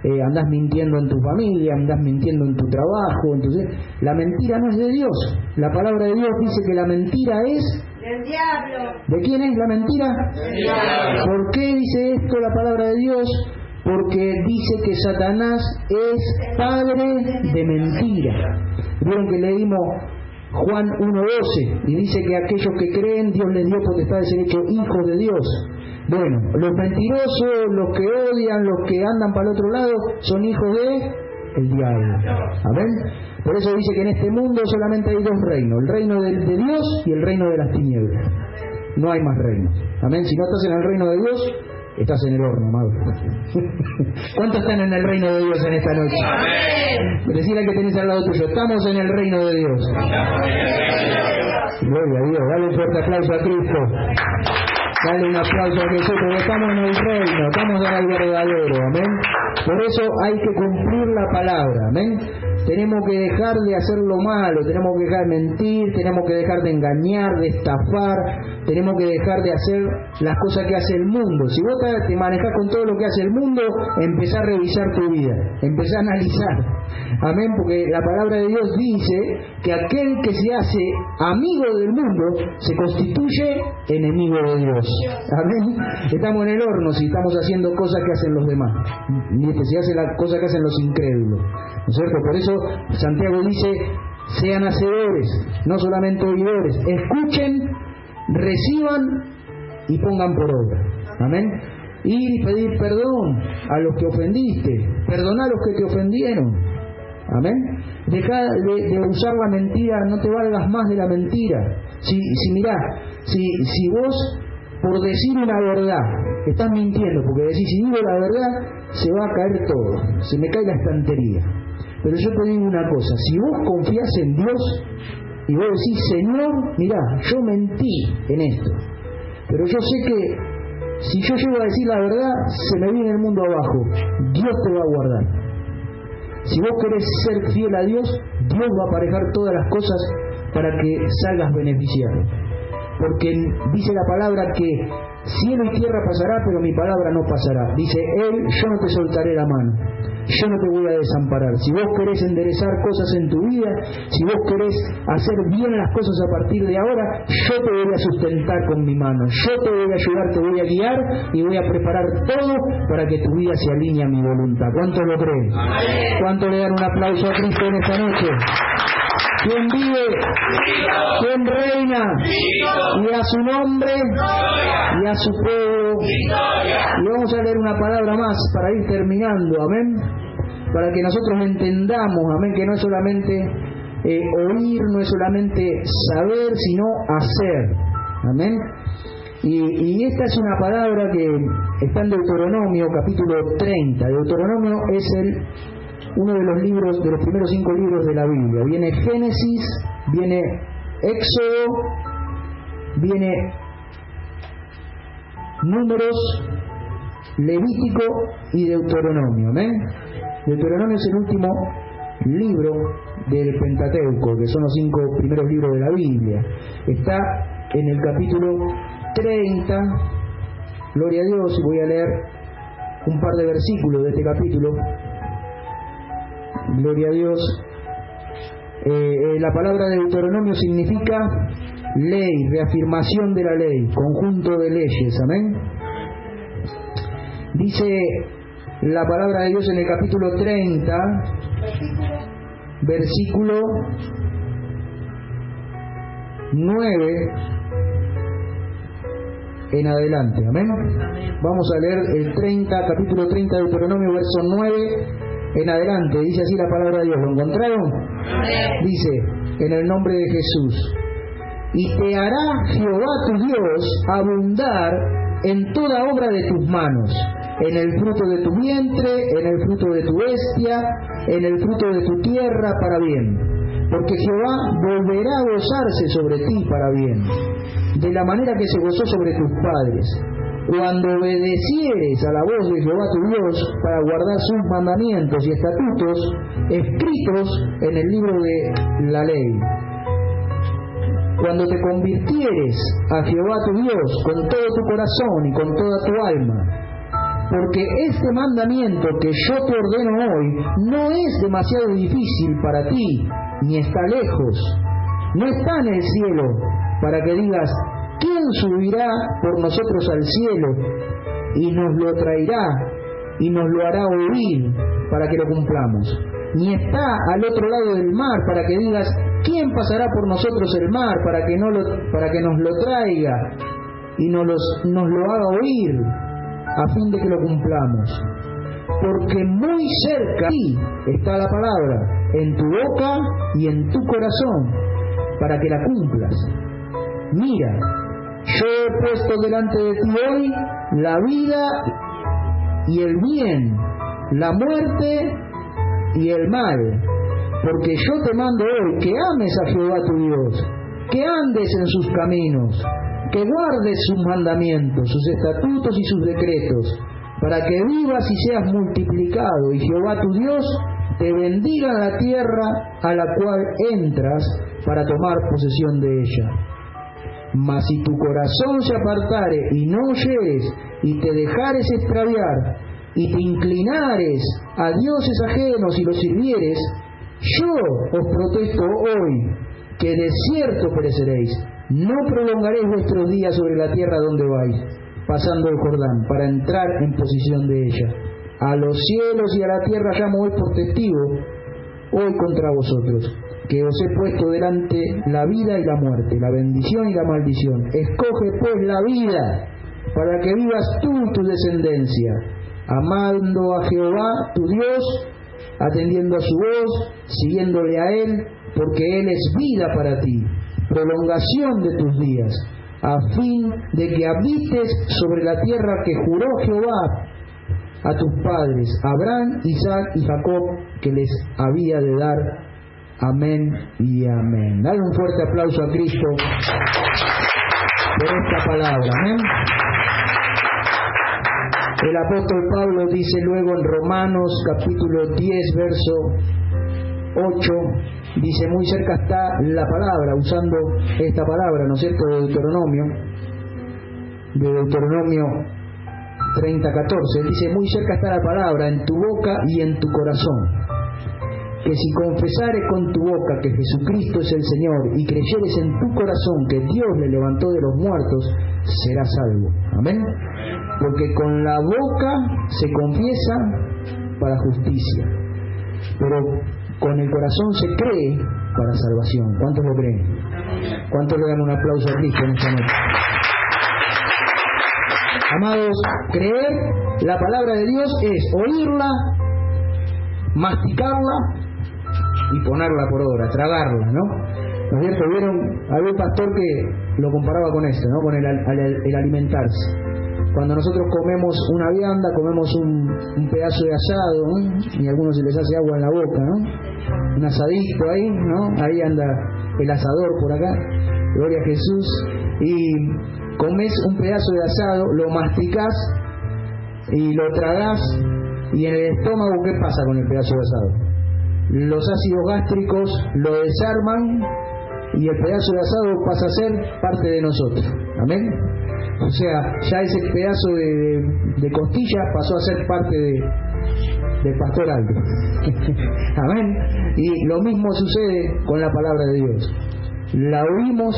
andás mintiendo en tu familia, andás mintiendo en tu trabajo, entonces la mentira no es de Dios. La palabra de Dios dice que la mentira es del diablo. ¿De quién es la mentira? Del diablo. ¿Por qué dice esto la palabra de Dios? Porque dice que Satanás es padre de mentira. Vieron que leímos Juan 1:12 y dice que aquellos que creen Dios les dio potestad de ser hechos hijos de Dios. Bueno, los mentirosos, los que odian, los que andan para el otro lado, son hijos de el diablo. ¿Amén? Por eso dice que en este mundo solamente hay dos reinos, el reino de Dios y el reino de las tinieblas. No hay más reinos. ¿Amén? Si no estás en el reino de Dios, estás en el horno, amado. ¿Cuántos están en el reino de Dios en esta noche? Amén. Decirle al que tenés al lado tuyo, estamos en el reino de Dios. Gloria a Dios, dale un fuerte aplauso a Cristo. Dale un aplauso a Jesús, porque estamos en el reino, estamos en el verdadero, amén. Por eso hay que cumplir la palabra, amén. Tenemos que dejar de hacer lo malo, tenemos que dejar de mentir, tenemos que dejar de engañar, de estafar, tenemos que dejar de hacer las cosas que hace el mundo. Si vos te manejás con todo lo que hace el mundo, empezá a revisar tu vida, empezá a analizar, amén, porque la palabra de Dios dice que aquel que se hace amigo del mundo se constituye enemigo de Dios. Amén. Estamos en el horno si estamos haciendo cosas que hacen los demás. Si hacen las cosas que hacen los incrédulos, ¿no es cierto? Por eso Santiago dice: sean hacedores, no solamente oidores. Escuchen, reciban y pongan por obra. Amén. Y pedir perdón a los que ofendiste, perdonar a los que te ofendieron. Amén. Deja de usar la mentira, no te valgas más de la mentira. Si vos por decir una verdad estás mintiendo, porque decís, si digo la verdad se va a caer todo, se me cae la estantería. Pero yo te digo una cosa, si vos confías en Dios y vos decís: Señor, mirá, yo mentí en esto, pero yo sé que si yo llego a decir la verdad se me viene el mundo abajo, Dios te va a guardar. Si vos querés ser fiel a Dios, Dios va a aparejar todas las cosas para que salgas beneficiado. Porque dice la palabra que cielo y tierra pasará, pero mi palabra no pasará. Dice Él: yo no te soltaré la mano, yo no te voy a desamparar. Si vos querés enderezar cosas en tu vida, si vos querés hacer bien las cosas a partir de ahora, yo te voy a sustentar con mi mano, yo te voy a ayudar, te voy a guiar y voy a preparar todo para que tu vida se alinee a mi voluntad. ¿Cuántos lo creen? ¿Cuántos le dan un aplauso a Cristo en esta noche? ¿Quién vive? ¿Quién reina? Y a su nombre y a su pueblo. Y vamos a leer una palabra más para ir terminando, amén, para que nosotros entendamos, amén, que no es solamente oír, no es solamente saber, sino hacer, amén. Y esta es una palabra que está en Deuteronomio capítulo 30. Deuteronomio es uno de los libros, de los primeros 5 libros de la Biblia. Viene Génesis, viene Éxodo, viene Números, Levítico y Deuteronomio. ¿Amén? Deuteronomio es el último libro del Pentateuco, que son los 5 primeros libros de la Biblia. Está en el capítulo 30. Gloria a Dios, y voy a leer un par de versículos de este capítulo. Gloria a Dios. La palabra de Deuteronomio significa ley, reafirmación de la ley, conjunto de leyes. Amén. Dice la palabra de Dios en el capítulo 30, versículo 9 en adelante. Amén. Vamos a leer el capítulo 30 de Deuteronomio, verso 9 en adelante. Dice así la palabra de Dios. ¿Lo encontraron? Dice, en el nombre de Jesús: y te hará Jehová tu Dios abundar en toda obra de tus manos, en el fruto de tu vientre, en el fruto de tu bestia, en el fruto de tu tierra, para bien. Porque Jehová volverá a gozarse sobre ti para bien, de la manera que se gozó sobre tus padres, cuando obedecieres a la voz de Jehová tu Dios para guardar sus mandamientos y estatutos escritos en el libro de la ley. Cuando te convirtieres a Jehová tu Dios con todo tu corazón y con toda tu alma, porque este mandamiento que yo te ordeno hoy no es demasiado difícil para ti, ni está lejos, no está en el cielo, para que digas: ¿quién subirá por nosotros al cielo y nos lo traerá y nos lo hará oír para que lo cumplamos? Ni está al otro lado del mar, para que digas: ¿quién pasará por nosotros el mar para que nos lo traiga y nos lo haga oír a fin de que lo cumplamos? Porque muy cerca de ti está la palabra, en tu boca y en tu corazón, para que la cumplas. Mira, yo he puesto delante de ti hoy la vida y el bien, la muerte y el mal, porque yo te mando hoy que ames a Jehová tu Dios, que andes en sus caminos, que guardes sus mandamientos, sus estatutos y sus decretos, para que vivas y seas multiplicado, y Jehová tu Dios te bendiga en la tierra a la cual entras para tomar posesión de ella. Mas si tu corazón se apartare y no oyeres, y te dejares extraviar, y te inclinares a dioses ajenos y los sirvieres, yo os protesto hoy que de cierto pereceréis. No prolongaréis vuestros días sobre la tierra donde vais, pasando el Jordán, para entrar en posesión de ella. A los cielos y a la tierra llamo hoy por testigo, hoy contra vosotros, que os he puesto delante la vida y la muerte, la bendición y la maldición. Escoge pues la vida, para que vivas tú y tu descendencia, amando a Jehová tu Dios, atendiendo a su voz, siguiéndole a Él, porque Él es vida para ti, prolongación de tus días, a fin de que habites sobre la tierra que juró Jehová a tus padres, Abraham, Isaac y Jacob, que les había de dar. Amén y amén. Dale un fuerte aplauso a Cristo por esta palabra. Amén. El apóstol Pablo dice luego en Romanos capítulo 10 verso 8, dice: muy cerca está la palabra, usando esta palabra, ¿no es cierto?, de Deuteronomio 30:14, dice: muy cerca está la palabra en tu boca y en tu corazón, que si confesares con tu boca que Jesucristo es el Señor y creyeres en tu corazón que Dios le levantó de los muertos, serás salvo. Amén. Porque con la boca se confiesa para justicia, pero con el corazón se cree para salvación. ¿Cuántos lo creen? ¿Cuántos le dan un aplauso a Cristo en esta noche? Amados, creer la palabra de Dios es oírla, masticarla y ponerla por obra, tragarla, ¿no? ¿No es cierto? Había un pastor que lo comparaba con esto, ¿no? Con el alimentarse. Cuando nosotros comemos una vianda, comemos un pedazo de asado, ¿no? Y a algunos se les hace agua en la boca, ¿no? Un asadito ahí, ¿no? Ahí anda el asador por acá, gloria a Jesús. Y comes un pedazo de asado, lo masticás y lo tragás, y en el estómago, ¿qué pasa con el pedazo de asado? Los ácidos gástricos lo desarman y el pedazo de asado pasa a ser parte de nosotros. Amén. O sea, ya ese pedazo de costilla pasó a ser parte del pastor Aldo. Amén. Y lo mismo sucede con la palabra de Dios. La oímos,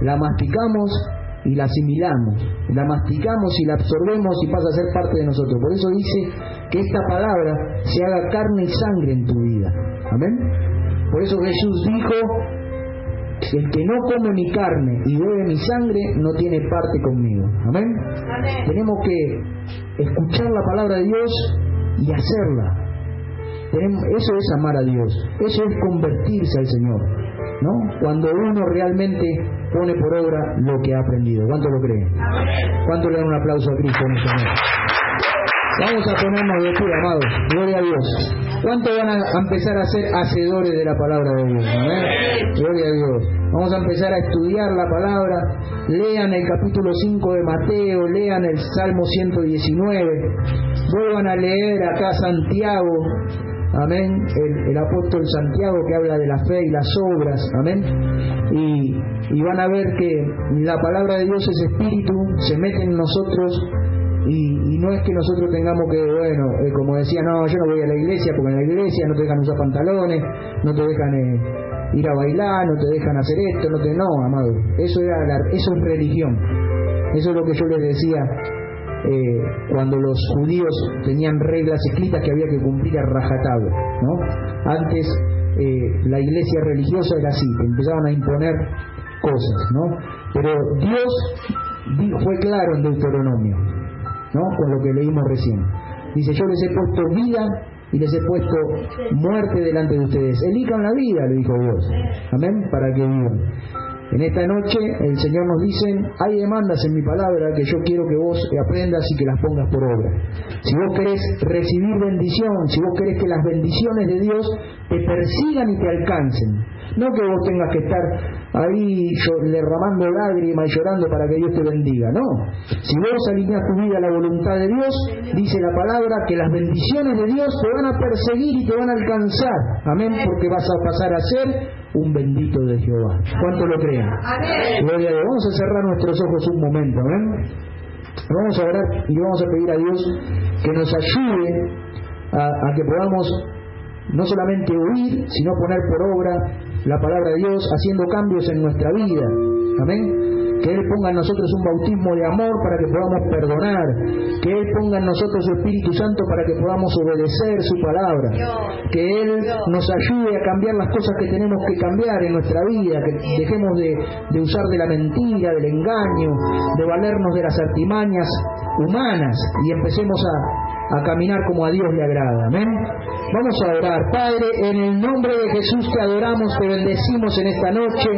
la masticamos y la asimilamos. La masticamos y la absorbemos y pasa a ser parte de nosotros. Por eso dice que esta palabra se haga carne y sangre en tu vida. Amén. Por eso Jesús dijo: el que no come mi carne y bebe mi sangre no tiene parte conmigo. Amén. Amén. Tenemos que escuchar la palabra de Dios y hacerla. Eso es amar a Dios, eso es convertirse al Señor, ¿no? Cuando uno realmente pone por obra lo que ha aprendido. ¿Cuánto lo creen? ¿Cuánto le dan un aplauso a Cristo en esta noche? Vamos a ponernos de pie, amados. Gloria a Dios. ¿Cuánto van a empezar a ser hacedores de la palabra de Dios? ¿Amén? Gloria a Dios. Vamos a empezar a estudiar la palabra. Lean el capítulo 5 de Mateo, lean el Salmo 119, vuelvan a leer acá Santiago. Amén, el apóstol Santiago, que habla de la fe y las obras. Amén. Y van a ver que la palabra de Dios es espíritu, se mete en nosotros. Y no es que nosotros tengamos que, bueno, como decía, no, yo no voy a la iglesia, porque en la iglesia no te dejan usar pantalones, no te dejan ir a bailar, no te dejan hacer esto, no, amado, eso es religión. Eso es lo que yo les decía cuando los judíos tenían reglas escritas que había que cumplir a rajatabla, ¿no? Antes la iglesia religiosa era así, empezaban a imponer cosas, ¿no? Pero Dios fue claro en Deuteronomio, ¿no? Con lo que leímos recién. Dice, yo les he puesto vida y les he puesto muerte delante de ustedes. Elijan la vida, le dijo Dios. Amén, para que vivan. En esta noche el Señor nos dice, hay demandas en mi palabra que yo quiero que vos aprendas y que las pongas por obra. Si vos querés recibir bendición, si vos querés que las bendiciones de Dios te persigan y te alcancen, no que vos tengas que estar ahí derramando lágrimas y llorando para que Dios te bendiga, no. Si vos alineás tu vida a la voluntad de Dios, dice la palabra que las bendiciones de Dios te van a perseguir y te van a alcanzar. Amén, porque vas a pasar a ser un bendito de Jehová. ¿Cuánto lo creen? Amén. Gloria a Dios. Vamos a cerrar nuestros ojos un momento, amén. Vamos a orar y vamos a pedir a Dios que nos ayude a que podamos no solamente oír, sino poner por obra la palabra de Dios, haciendo cambios en nuestra vida. Amén. Que Él ponga en nosotros un bautismo de amor para que podamos perdonar. Que Él ponga en nosotros su Espíritu Santo para que podamos obedecer su palabra. Que Él nos ayude a cambiar las cosas que tenemos que cambiar en nuestra vida. Que dejemos de usar de la mentira, del engaño, de valernos de las artimañas humanas y empecemos a caminar como a Dios le agrada. Amén. Vamos a orar. Padre, en el nombre de Jesús te adoramos, te bendecimos en esta noche.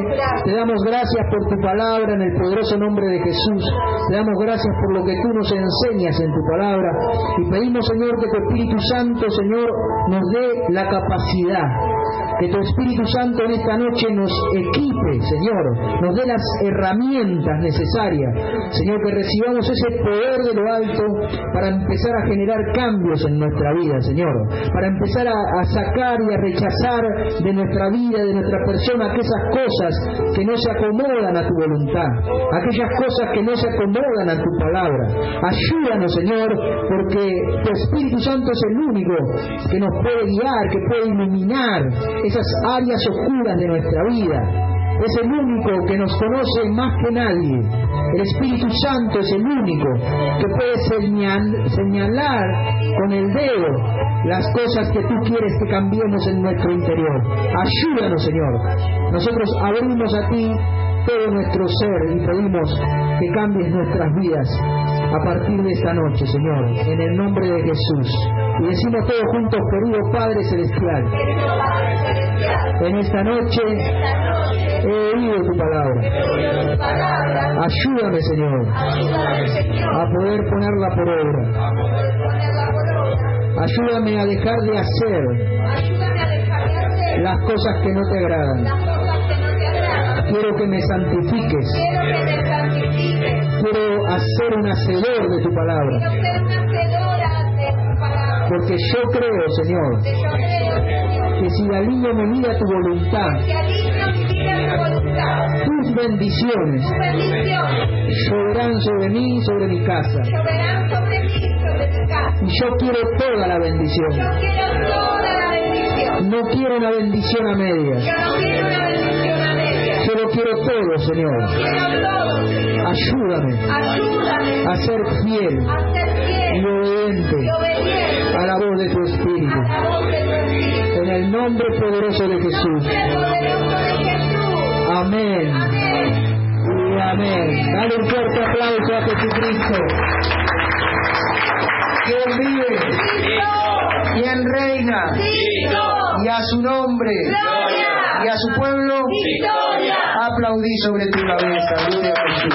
Te damos gracias por tu palabra en el poderoso nombre de Jesús. Te damos gracias por lo que tú nos enseñas en tu palabra. Y pedimos, Señor, que tu Espíritu Santo, Señor, nos dé la capacidad. Que tu Espíritu Santo en esta noche nos equipe, Señor, nos dé las herramientas necesarias, Señor, que recibamos ese poder de lo alto para empezar a generar cambios en nuestra vida, Señor, para empezar a sacar y a rechazar de nuestra vida, de nuestra persona, aquellas cosas que no se acomodan a tu voluntad, aquellas cosas que no se acomodan a tu palabra. Ayúdanos, Señor, porque tu Espíritu Santo es el único que nos puede guiar, que puede iluminar esas áreas oscuras de nuestra vida. Es el único que nos conoce más que nadie. El Espíritu Santo es el único que puede señalar con el dedo las cosas que tú quieres que cambiemos en nuestro interior. Ayúdanos, Señor. Nosotros abrimos a ti todo nuestro ser y pedimos que cambies nuestras vidas a partir de esta noche, Señor, en el nombre de Jesús. Y decimos todos juntos, querido Padre Celestial, en esta noche he oído tu palabra. Ayúdame, Señor, a poder ponerla por obra. Ayúdame a dejar de hacer las cosas que no te agradan. Quiero que me santifiques. Quiero hacer un hacedor de tu palabra. Porque yo creo, Señor, que si alineo mi vida a tu voluntad, tus bendiciones lloverán sobre mí y sobre mi casa. Y yo quiero toda la bendición. No quiero una bendición a medias. Yo lo quiero todo, Señor. Ayúdame a ser fiel y obediente a la voz de tu Espíritu. En el nombre poderoso de Jesús. Amén. Y amén. Dale un fuerte aplauso a Jesucristo. ¿Quién vive? ¿Quién reina? Y a su nombre. Y a su pueblo. Aplaudí sobre tu cabeza. Gloria a Jesús.